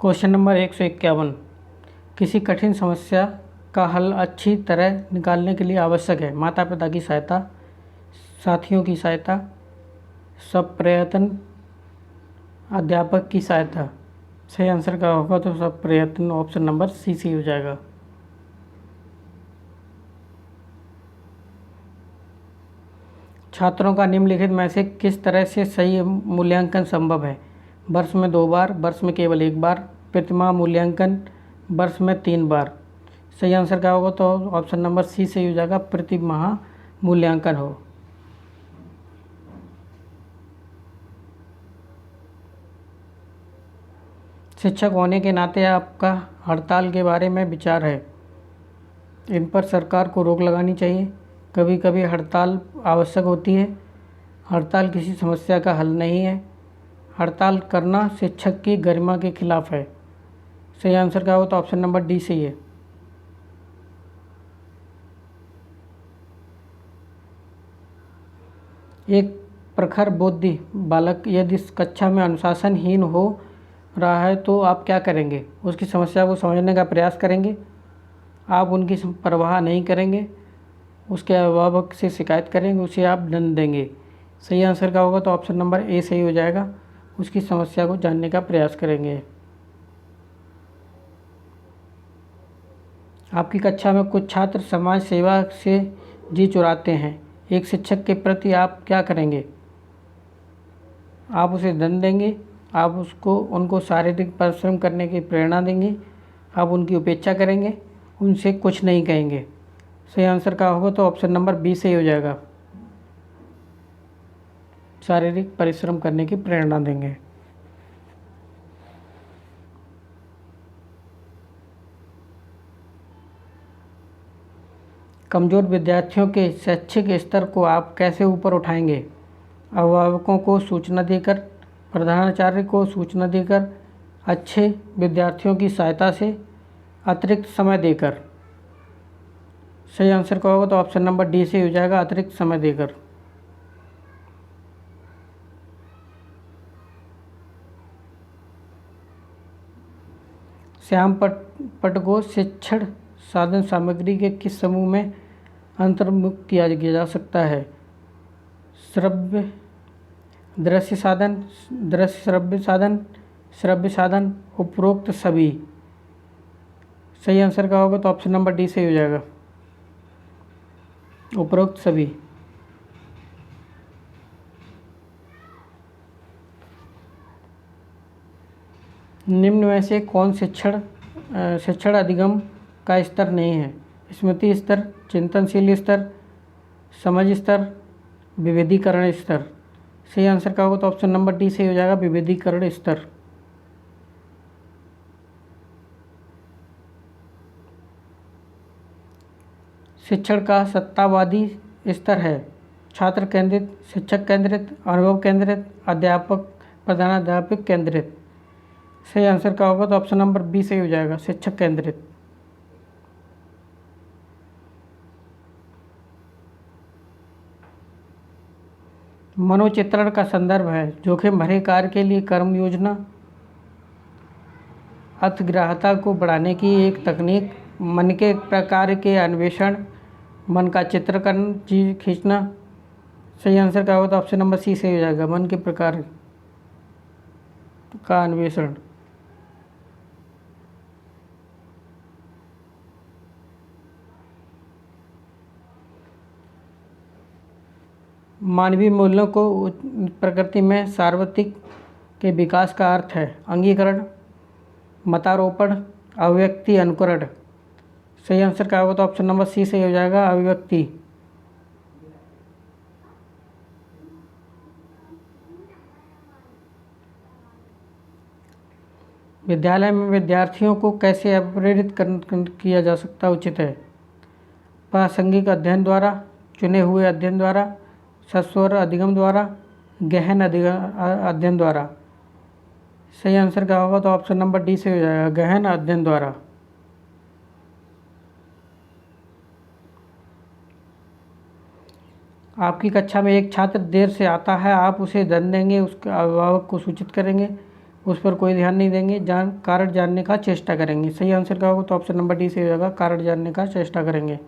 Question number 151। किसी कठिन समस्या का हल अच्छी तरह निकालने के लिए आवश्यक है माता पिता की सहायता, साथियों की सहायता, स्वप्रयत्न, अध्यापक की सहायता। सही आंसर क्या होगा? तो स्वप्रयत्न, ऑप्शन नंबर सी हो जाएगा। छात्रों का निम्नलिखित में से किस तरह से सही मूल्यांकन संभव है? वर्ष में 2 बार, वर्ष में केवल 1 बार, प्रतिमाह मूल्यांकन, वर्ष में 3 बार। सही आंसर क्या होगा? तो ऑप्शन नंबर सी सही हो जाएगा, प्रतिमाह मूल्यांकन हो। शिक्षक होने के नाते आपका हड़ताल के बारे में विचार है? इन पर सरकार को रोक लगानी चाहिए। कभी कभी हड़ताल आवश्यक होती है। हड़ताल किसी समस्या का हल नहीं है। हड़ताल करना शिक्षक की गरिमा के खिलाफ है। सही आंसर क्या होगा? तो ऑप्शन नंबर डी सही है। एक प्रखर बुद्धि बालक यदि इस कक्षा में अनुशासनहीन हो रहा है तो आप क्या करेंगे? उसकी समस्या को समझने का प्रयास करेंगे, आप उनकी परवाह नहीं करेंगे, उसके अभिभावक से शिकायत करेंगे, उसे आप दंड देंगे। सही आंसर क्या होगा? तो ऑप्शन नंबर ए सही हो जाएगा, उसकी समस्या को जानने का प्रयास करेंगे। आपकी कक्षा में कुछ छात्र समाज सेवा से जी चुराते हैं, एक शिक्षक के प्रति आप क्या करेंगे? आप उसे दंड देंगे, आप उनको शारीरिक परिश्रम करने की प्रेरणा देंगे, आप उनकी उपेक्षा करेंगे, उनसे कुछ नहीं कहेंगे। सही आंसर क्या होगा? तो ऑप्शन नंबर बी सही हो जाएगा, शारीरिक परिश्रम करने की प्रेरणा देंगे। कमज़ोर विद्यार्थियों के शैक्षिक स्तर को आप कैसे ऊपर उठाएंगे? अभिभावकों को सूचना देकर, प्रधानाचार्य को सूचना देकर, अच्छे विद्यार्थियों की सहायता से, अतिरिक्त समय देकर। सही आंसर क्या होगा? तो ऑप्शन नंबर डी से हो जाएगा, अतिरिक्त समय देकर। श्याम पट को शिक्षण साधन सामग्री के किस समूह में अंतर्मुक्त किया जा सकता है? श्रव्य दृश्य साधन, दृश्य श्रव्य साधन, श्रव्य साधन, उपरोक्त सभी। सही आंसर क्या होगा? तो ऑप्शन नंबर डी सही हो जाएगा, उपरोक्त सभी। निम्न में से कौन शिक्षण अधिगम का स्तर नहीं है? स्मृति स्तर, चिंतनशील स्तर, समझ स्तर, विविधीकरण स्तर। सही आंसर क्या होगा? तो ऑप्शन नंबर डी सही हो जाएगा, विविधीकरण स्तर। शिक्षण का सत्तावादी स्तर है? छात्र केंद्रित, शिक्षक केंद्रित, अनुभव केंद्रित, अध्यापक प्रधानाध्यापक केंद्रित। सही आंसर क्या होगा? तो ऑप्शन नंबर बी सही हो जाएगा, शिक्षक केंद्रित। मनोचित्रण का संदर्भ है? जोखिम भरे कार्य के लिए कर्म योजना, अर्थग्राह्यता को बढ़ाने की एक तकनीक, मन के प्रकार के अन्वेषण, मन का चित्रकरण चीज खींचना। सही आंसर क्या होगा? तो ऑप्शन नंबर सी सही हो जाएगा, मन के प्रकार का अन्वेषण। मानवीय मूल्यों को प्रकृति में सार्वत्रिक के विकास का अर्थ है? अंगीकरण, मतारोपण, अभिव्यक्ति, अनुकरण। सही आंसर क्या होगा? तो ऑप्शन नंबर सी सही हो जाएगा, अभिव्यक्ति। विद्यालय में विद्यार्थियों को कैसे प्रेरित किया जा सकता उचित है? प्रासंगिक अध्ययन द्वारा, चुने हुए अध्ययन द्वारा, सस्वर अधिगम द्वारा, गहन अध्ययन द्वारा। सही आंसर क्या होगा? तो ऑप्शन नंबर डी से हो जाएगा, गहन अध्ययन द्वारा। आपकी कक्षा में एक छात्र देर से आता है, आप उसे दंड देंगे, उसके अभिभावक को सूचित करेंगे, उस पर कोई ध्यान नहीं देंगे, कारण जानने का चेष्टा करेंगे। सही आंसर क्या होगा? तो ऑप्शन नंबर डी सही हो जाएगा, कारण जानने का चेष्टा करेंगे।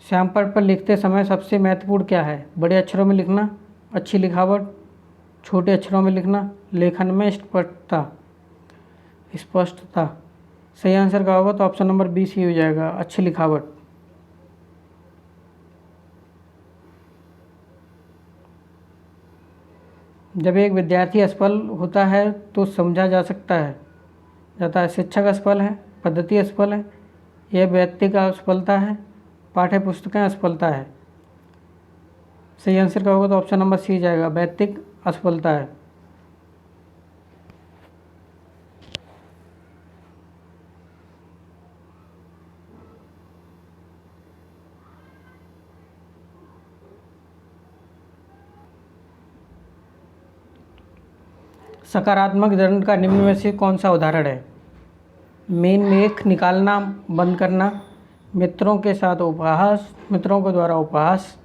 श्यामपट्ट पर लिखते समय सबसे महत्वपूर्ण क्या है? बड़े अक्षरों में लिखना, अच्छी लिखावट, छोटे अक्षरों में लिखना, लेखन में स्पष्टता। सही आंसर क्या होगा? तो ऑप्शन नंबर बी सी हो जाएगा, अच्छी लिखावट। जब एक विद्यार्थी असफल होता है तो समझा जाता है शिक्षक असफल है, पद्धति असफल है, यह व्यक्ति का असफलता है, पाठ्य पुस्तकें असफलता है। सही आंसर क्या होगा? तो ऑप्शन नंबर सी जाएगा, व्यक्तिक असफलता है। सकारात्मक दंड का निम्न में से कौन सा उदाहरण है? मेख निकालना बंद करना, मित्रों के द्वारा उपहास,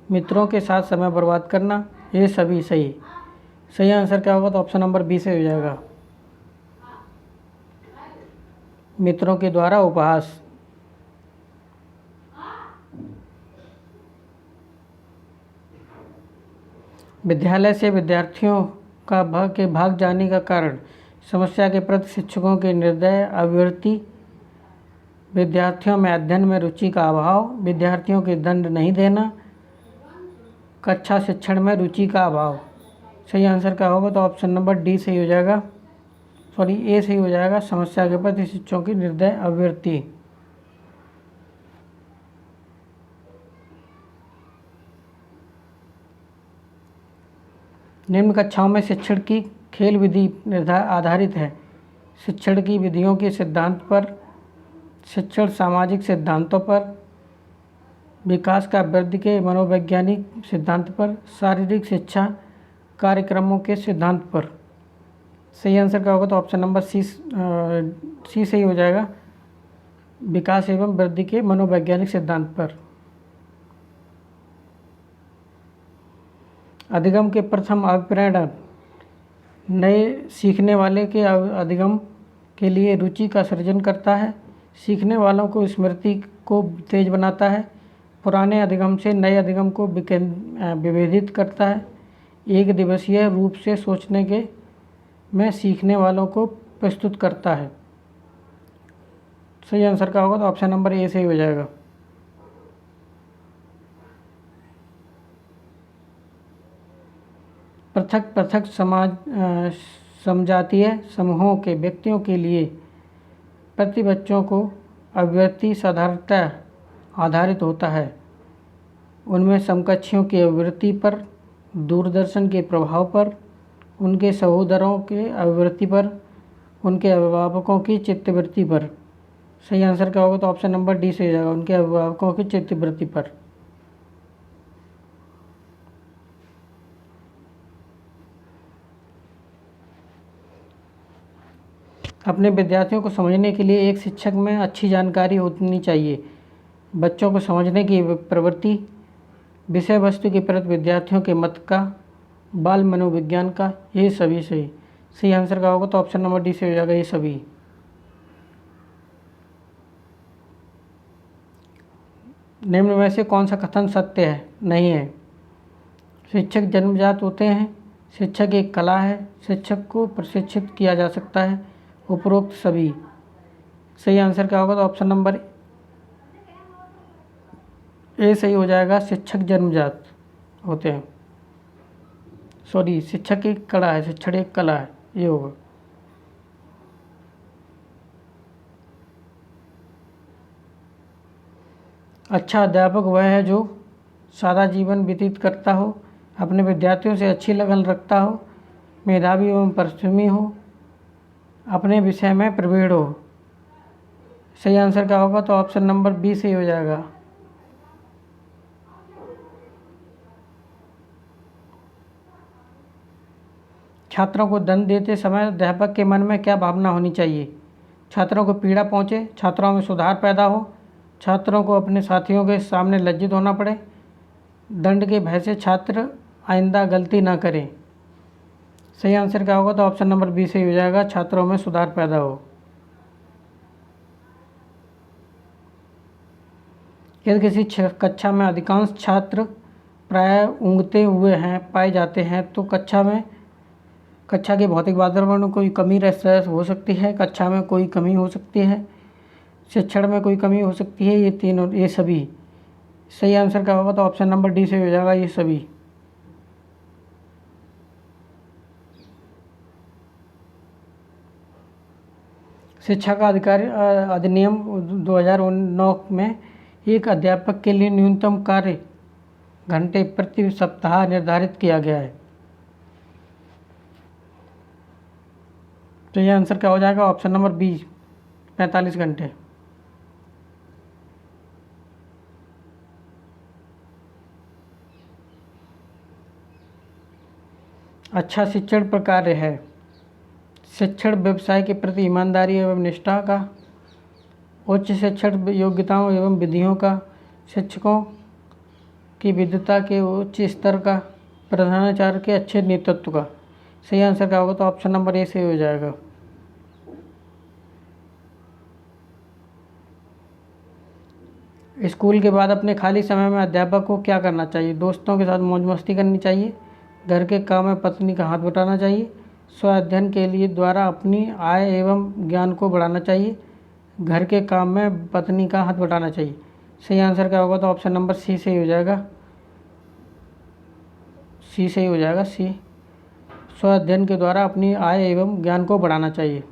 मित्रों के साथ समय बर्बाद करना, ये सभी सही। सही आंसर क्या होगा? तो ऑप्शन नंबर बी से हो जाएगा, मित्रों के द्वारा उपहास। विद्यालय से विद्यार्थियों का भाग जाने का कारण समस्या के प्रति शिक्षकों के निर्दय अविरति, विद्यार्थियों में अध्ययन में रुचि का अभाव, विद्यार्थियों के दंड नहीं देना, कक्षा शिक्षण में रुचि का अभाव। सही आंसर क्या होगा? तो ऑप्शन नंबर डी सही हो जाएगा, ए सही हो जाएगा, समस्या के प्रति शिक्षकों की निर्दय अविरति। निम्न कक्षाओं में शिक्षण की खेल विधि आधारित है। शिक्षण की विधियों के सिद्धांत पर, शिक्षण सामाजिक सिद्धांतों पर, विकास का वृद्धि के मनोवैज्ञानिक सिद्धांत पर, शारीरिक शिक्षा कार्यक्रमों के सिद्धांत पर। सही आंसर क्या होगा? तो ऑप्शन नंबर सी सही हो जाएगा, विकास एवं वृद्धि के मनोवैज्ञानिक सिद्धांत पर। अधिगम के प्रथम अभिप्रेरण नए सीखने वाले के अधिगम के लिए रुचि का सृजन करता है, सीखने वालों को स्मृति को तेज बनाता है, पुराने अधिगम से नए अधिगम को विभेदित करता है, एक दिवसीय रूप से सोचने के में सीखने वालों को प्रस्तुत करता है। सही आंसर क्या होगा? तो ऑप्शन नंबर ए सही हो जाएगा। पृथक पृथक समजातीय समूहों के व्यक्तियों के लिए प्रति बच्चों को अभिव्यक्ति साधारणतः आधारित होता है, उनमें समकक्षियों की अभिवृत्ति पर, दूरदर्शन के प्रभाव पर, उनके सहोदरों के अभिवृत्ति पर, उनके अभिभावकों की चित्तवृत्ति पर। सही आंसर क्या होगा? तो ऑप्शन नंबर डी से हो जाएगा, उनके अभिभावकों की चित्तवृत्ति पर। अपने विद्यार्थियों को समझने के लिए एक शिक्षक में अच्छी जानकारी होनी चाहिए। बच्चों को समझने की प्रवृत्ति, विषय वस्तु के प्रति विद्यार्थियों के मत का, बाल मनोविज्ञान का, ये सभी सही। सही आंसर का होगा? तो ऑप्शन नंबर डी से हो जाएगा, ये सभी। निम्न में से कौन सा कथन सत्य है, नहीं है? शिक्षक जन्मजात होते हैं, शिक्षक एक कला है, शिक्षक को प्रशिक्षित किया जा सकता है, उपरोक्त सभी। सही आंसर क्या होगा? तो ऑप्शन नंबर ए सही हो जाएगा, शिक्षक जन्मजात होते हैं। शिक्षक एक कला है, शिक्षण एक कला है, ये होगा। अच्छा अध्यापक वह है जो सादा जीवन व्यतीत करता हो, अपने विद्यार्थियों से अच्छी लगन रखता हो, मेधावी एवं परिश्रमी हो, अपने विषय में प्रवीण हो। सही आंसर क्या होगा? तो ऑप्शन नंबर बी सही हो जाएगा। छात्रों को दंड देते समय अध्यापक के मन में क्या भावना होनी चाहिए? छात्रों को पीड़ा पहुंचे, छात्रों में सुधार पैदा हो, छात्रों को अपने साथियों के सामने लज्जित होना पड़े, दंड के भय से छात्र आइंदा गलती ना करें। सही आंसर क्या होगा? तो ऑप्शन नंबर बी सही हो जाएगा, छात्रों में सुधार पैदा हो। यदि किसी कक्षा में अधिकांश छात्र प्राय ऊँघते हुए पाए जाते हैं तो कक्षा के भौतिक वातावरण में कोई कमी हो सकती है, कक्षा में कोई कमी हो सकती है, शिक्षण में कोई कमी हो सकती है, ये सभी। सही आंसर क्या होगा? तो ऑप्शन नंबर डी से हो जाएगा, ये सभी। शिक्षा का अधिकार अधिनियम 2009 में एक अध्यापक के लिए न्यूनतम कार्य घंटे प्रति सप्ताह निर्धारित किया गया है। तो यह आंसर क्या हो जाएगा? ऑप्शन नंबर बी 45 घंटे। अच्छा शिक्षण प्रकार है शिक्षण व्यवसाय के प्रति ईमानदारी एवं निष्ठा का, उच्च शिक्षण योग्यताओं एवं विधियों का, शिक्षकों की विद्वता के उच्च स्तर का, प्रधानाचार्य के अच्छे नेतृत्व का। सही आंसर क्या होगा? तो ऑप्शन नंबर ए से हो जाएगा। स्कूल के बाद अपने खाली समय में अध्यापक को क्या करना चाहिए? दोस्तों के साथ मौज मस्ती करनी चाहिए, घर के काम में पत्नी का हाथ बटाना चाहिए, स्व अध्ययन के लिए द्वारा अपनी आय एवं ज्ञान को बढ़ाना चाहिए, घर के काम में पत्नी का हाथ बटाना चाहिए। सही आंसर क्या होगा? तो ऑप्शन नंबर सी सही हो जाएगा, सी सही हो जाएगा, सी। स्व अध्ययन के द्वारा अपनी आय एवं ज्ञान को बढ़ाना चाहिए।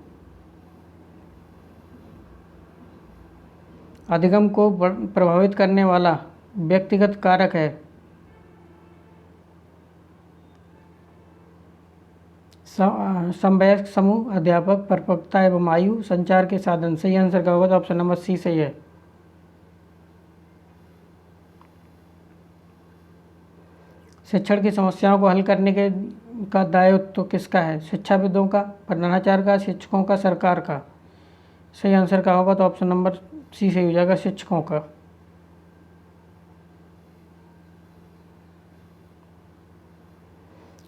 अधिगम को प्रभावित करने वाला व्यक्तिगत कारक है समवयस्क समूह, अध्यापक, परिपक्वता एवं आयु, संचार के साधन। सही आंसर क्या होगा? तो ऑप्शन नंबर सी सही है। शिक्षण की समस्याओं को हल करने का दायित्व तो किसका है? शिक्षाविदों का, प्रधानाचार्य का, शिक्षकों का, सरकार का। सही आंसर क्या होगा? तो ऑप्शन नंबर सी सही हो जाएगा, शिक्षकों का।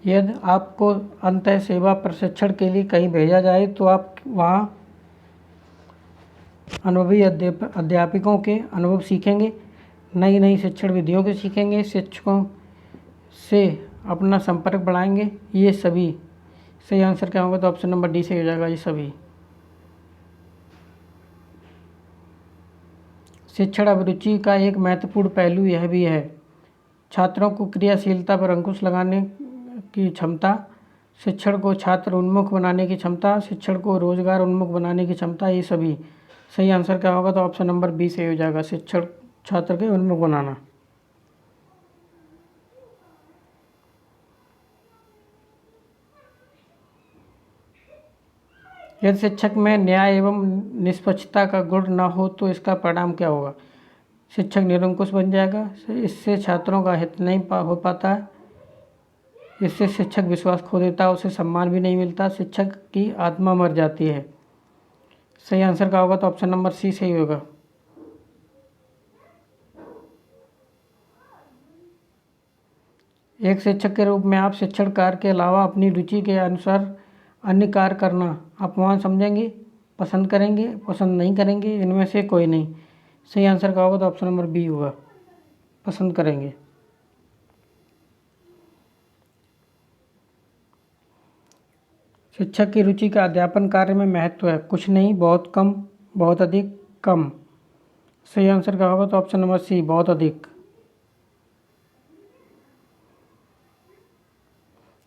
यदि आपको अंतः सेवा प्रशिक्षण के लिए कहीं भेजा जाए तो आप वहाँ अनुभवी अध्यापकों के अनुभव सीखेंगे, नई नई शिक्षण विधियों को सीखेंगे, शिक्षकों से अपना संपर्क बढ़ाएंगे, ये सभी। सही आंसर क्या होगा? तो ऑप्शन नंबर डी से हो जाएगा, ये सभी। शिक्षण अभिरुचि का एक महत्वपूर्ण पहलू यह भी है छात्रों को क्रियाशीलता पर अंकुश लगाने की क्षमता, शिक्षण को छात्र उन्मुख बनाने की क्षमता, शिक्षण को रोजगार उन्मुख बनाने की क्षमता, ये सभी। सही आंसर क्या होगा? तो ऑप्शन नंबर बी से हो जाएगा, शिक्षण छात्र के उन्मुख बनाना। यदि शिक्षक में न्याय एवं निष्पक्षता का गुण न हो तो इसका परिणाम क्या होगा? शिक्षक निरंकुश बन जाएगा, इससे छात्रों का हित नहीं हो पाता है, इससे शिक्षक विश्वास खो देता है, उसे सम्मान भी नहीं मिलता, शिक्षक की आत्मा मर जाती है। सही आंसर क्या होगा? तो ऑप्शन नंबर सी सही होगा। एक शिक्षक के रूप में आप शिक्षण कार्य के अलावा अपनी रुचि के अनुसार अन्य कार्य करना अपमान समझेंगे, पसंद करेंगे, पसंद नहीं करेंगे, इनमें से कोई नहीं। सही आंसर क्या होगा? तो ऑप्शन नंबर बी होगा, पसंद करेंगे। शिक्षक की रुचि का अध्यापन कार्य में महत्व है? कुछ नहीं, बहुत कम, बहुत अधिक, कम। सही आंसर क्या होगा? तो ऑप्शन नंबर सी, बहुत अधिक।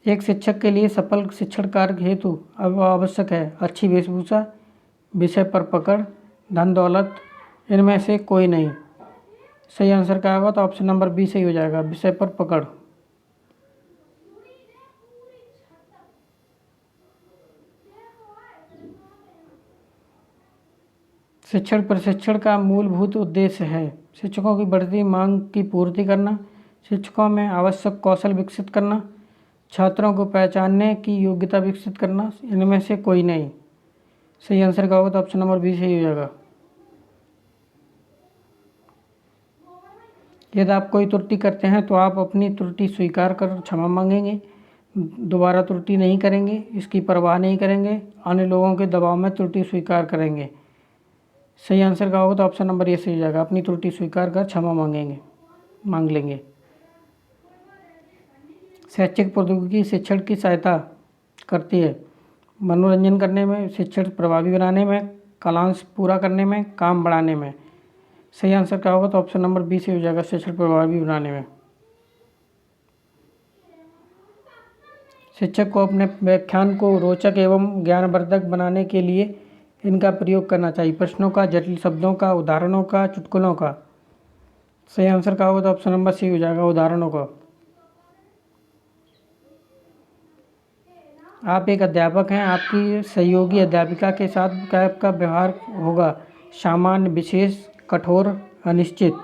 एक शिक्षक के लिए सफल शिक्षण कार्य हेतु अब आवश्यक है अच्छी वेशभूषा, विषय पर पकड़, धन दौलत, इनमें से कोई नहीं। सही आंसर क्या होगा? तो ऑप्शन नंबर बी सही हो जाएगा, विषय पर पकड़। शिक्षण प्रशिक्षण का मूलभूत उद्देश्य है शिक्षकों की बढ़ती मांग की पूर्ति करना, शिक्षकों में आवश्यक कौशल विकसित करना, छात्रों को पहचानने की योग्यता विकसित करना, इनमें से कोई नहीं। सही आंसर क्या होगा? तो ऑप्शन नंबर बी सही हो जाएगा। यदि आप कोई त्रुटि करते हैं तो आप अपनी त्रुटि स्वीकार कर क्षमा मांगेंगे, दोबारा त्रुटि नहीं करेंगे, इसकी परवाह नहीं करेंगे, अन्य लोगों के दबाव में त्रुटि स्वीकार करेंगे। सही आंसर का होगा तो ऑप्शन नंबर ए सही हो जाएगा, अपनी त्रुटि स्वीकार कर क्षमा मांग लेंगे। शैक्षिक प्रौद्योगिकी शिक्षण की सहायता करती है मनोरंजन करने में, शिक्षण प्रभावी बनाने में, कालांश पूरा करने में, काम बढ़ाने में। सही आंसर क्या होगा तो ऑप्शन नंबर बी से हो जाएगा, शिक्षण प्रभावी बनाने में। शिक्षक को अपने व्याख्यान को रोचक एवं ज्ञानवर्धक बनाने के लिए इनका प्रयोग करना चाहिए, प्रश्नों का, जटिल शब्दों का, उदाहरणों का, चुटकुलों का। सही आंसर क्या होगा तो ऑप्शन नंबर सी हो जाएगा, उदाहरणों का। आप एक अध्यापक हैं, आपकी सहयोगी अध्यापिका के साथ आपका व्यवहार होगा सामान्य, विशेष, कठोर, अनिश्चित।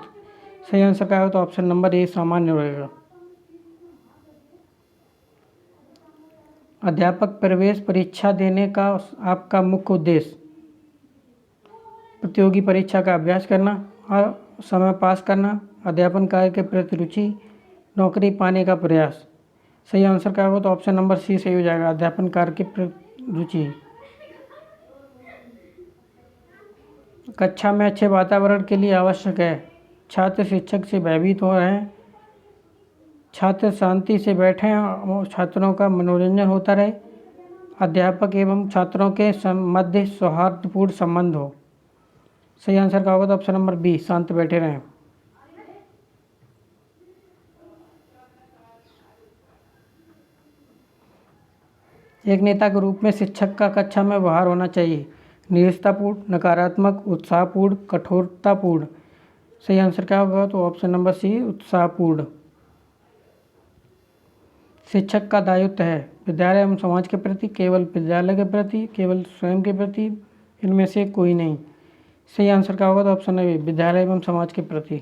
सही आंसर क्या होगा तो ऑप्शन नंबर ए सामान्य रहेगा। अध्यापक प्रवेश परीक्षा देने का आपका मुख्य उद्देश्य प्रतियोगी परीक्षा का अभ्यास करना, समय पास करना, अध्यापन कार्य के प्रति रुचि, नौकरी पाने का प्रयास। सही आंसर क्या होगा तो ऑप्शन नंबर सी सही हो जाएगा, अध्यापन कार्य के प्रति रुचि। कक्षा में अच्छे वातावरण के लिए आवश्यक है छात्र शिक्षक से भयभीत हो रहे हैं, छात्र शांति से बैठें और छात्रों का मनोरंजन होता रहे, अध्यापक एवं छात्रों के मध्य सौहार्दपूर्ण संबंध हो। सही आंसर का होगा तो ऑप्शन नंबर बी, शांत बैठे रहें। एक नेता के रूप में शिक्षक का कक्षा में व्यवहार होना चाहिए निरस्तापूर्ण, नकारात्मक, उत्साहपूर्ण, कठोरतापूर्ण। सही आंसर क्या होगा तो ऑप्शन नंबर सी, उत्साहपूर्ण। शिक्षक का दायित्व है विद्यालय एवं समाज के प्रति, केवल विद्यालय के प्रति, केवल स्वयं के प्रति, इनमें से कोई नहीं। सही आंसर क्या होगा तो ऑप्शन नंबर विद्यालय एवं समाज के प्रति।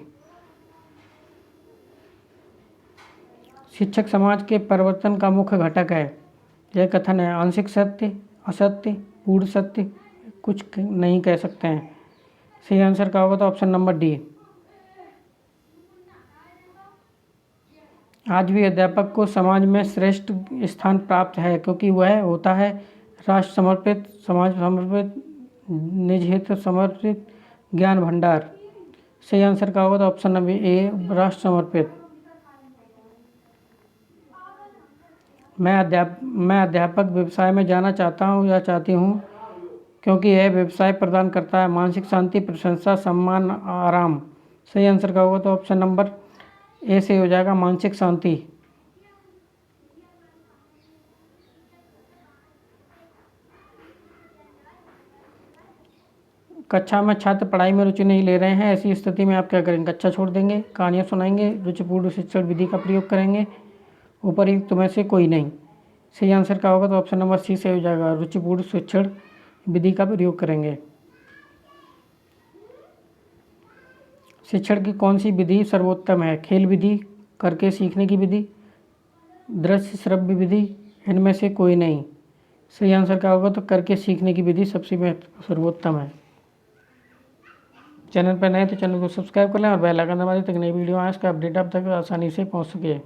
शिक्षक समाज के परिवर्तन का मुख्य घटक है, यह कथन है आंशिक सत्य, असत्य, पूर्ण सत्य, कुछ नहीं कह सकते हैं। सही आंसर क्या होगा तो ऑप्शन नंबर डी। आज भी अध्यापक को समाज में श्रेष्ठ स्थान प्राप्त है क्योंकि वह होता है राष्ट्र समर्पित, समाज समर्पित, निज हित समर्पित, ज्ञान भंडार। सही आंसर क्या होगा तो ऑप्शन नंबर ए, राष्ट्र समर्पित। मैं अध्यापक व्यवसाय में जाना चाहता हूँ या चाहती हूँ क्योंकि यह व्यवसाय प्रदान करता है मानसिक शांति, प्रशंसा, सम्मान, आराम। सही आंसर क्या होगा तो ऑप्शन नंबर ए से हो जाएगा, मानसिक शांति। कक्षा में छात्र पढ़ाई में रुचि नहीं ले रहे हैं, ऐसी स्थिति में आप क्या करेंगे? कक्षा छोड़ देंगे, कहानियाँ सुनाएंगे, रुचिपूर्ण शिक्षण विधि का प्रयोग करेंगे, उपयुक्त में से कोई नहीं। सही आंसर क्या होगा तो ऑप्शन नंबर सी से हो जाएगा, रुचिपूर्ण शिक्षण विधि का प्रयोग करेंगे। शिक्षण की कौन सी विधि सर्वोत्तम है? खेल विधि, करके सीखने की विधि, दृश्य श्रव्य विधि, इनमें से कोई नहीं। सही आंसर क्या होगा तो करके सीखने की विधि सबसे सर्वोत्तम है। चैनल पर नए तो चैनल को सब्सक्राइब कर लें और बेल आइकन दबा दें ताकि नई वीडियो आए उसका अपडेट आप तक आसानी से पहुंच सके।